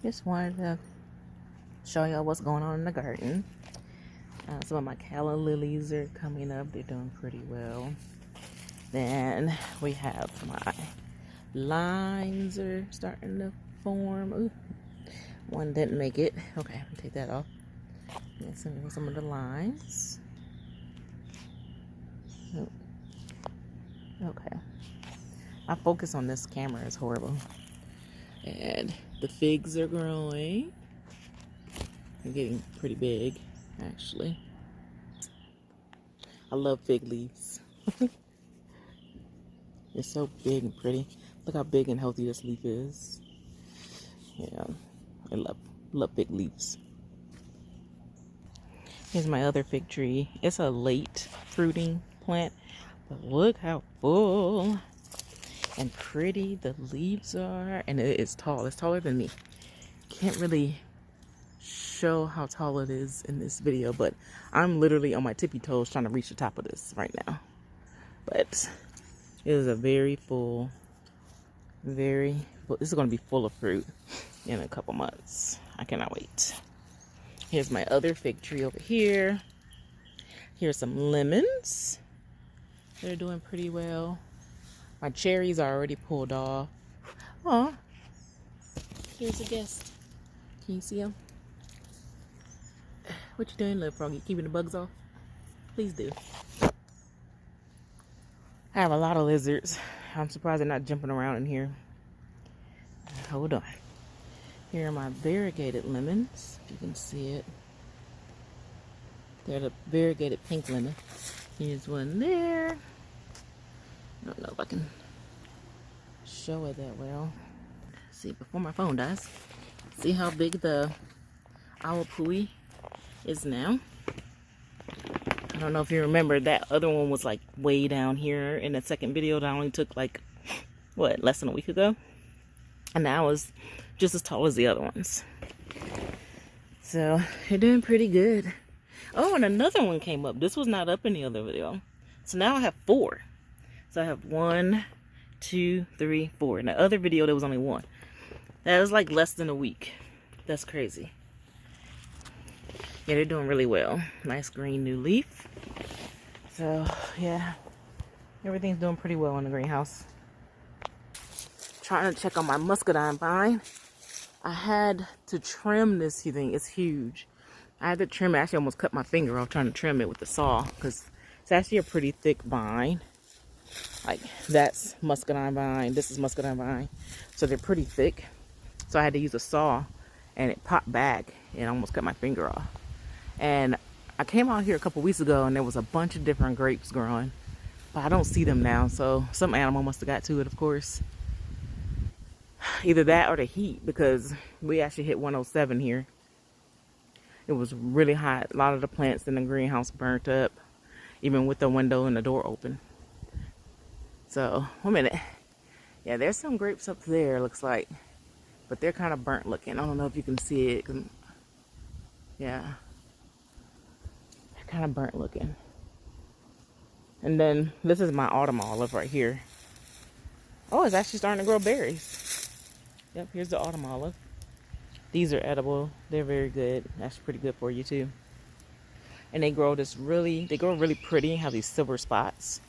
Just wanted to show y'all what's going on in the garden. Some of my calla lilies are coming up. They're doing pretty well. Then we have my limes are starting to form. Ooh, one didn't make it. Okay, I'm gonna take that off. And some of the limes. Oh. Okay. My focus on this camera is horrible. And the figs are growing. They're getting pretty big, actually. I love fig leaves. They're so big and pretty. Look how big and healthy this leaf is. Yeah, I love fig leaves. Here's my other fig tree. It's a late fruiting plant, but look how full and pretty the leaves are. And it is tall. It's taller than me. Can't really show how tall it is in this video, but I'm literally on my tippy toes trying to reach the top of this right now. But it is a very full, this is going to be full of fruit in a couple months. I cannot wait. Here's my other fig tree over here. Here's some lemons. They're doing pretty well. My cherries are already pulled off. Aw, here's a guest. Can you see him? What you doing, little froggy? Keeping the bugs off? Please do. I have a lot of lizards. I'm surprised they're not jumping around in here. Hold on. Here are my variegated lemons, if you can see it. They're the variegated pink lemon. Here's one there. I don't know if I can show it that well. See, before my phone dies. See how big the Awapuhi is now? I don't know if you remember, that other one was like way down here in the second video that I only took like, what, less than a week ago? And now it's just as tall as the other ones. So, they're doing pretty good. Oh, and another one came up. This was not up in the other video. So now I have 4. So I have 1, 2, 3, 4. In the other video, there was only 1. That was like less than a week. That's crazy. Yeah, they're doing really well. Nice green new leaf. So, yeah. Everything's doing pretty well in the greenhouse. Trying to check on my muscadine vine. I had to trim this thing. It's huge. I had to trim it. I actually almost cut my finger off trying to trim it with the saw, because it's actually a pretty thick vine. Like, that's muscadine vine. This is muscadine vine. So they're pretty thick. So I had to use a saw, and it popped back and almost cut my finger off. And I came out here a couple weeks ago, and there was a bunch of different grapes growing, but I don't see them now. So some animal must have got to it, of course. Either that or the heat, because we actually hit 107 here. It was really hot. A lot of the plants in the greenhouse burnt up, even with the window and the door open. So, 1 minute. Yeah, there's some grapes up there, looks like. But they're kind of burnt looking. I don't know if you can see it. Yeah. They're kind of burnt looking. And then, this is my autumn olive right here. Oh, it's actually starting to grow berries. Yep, here's the autumn olive. These are edible. They're very good. That's pretty good for you too. And they grow really pretty, have these silver spots.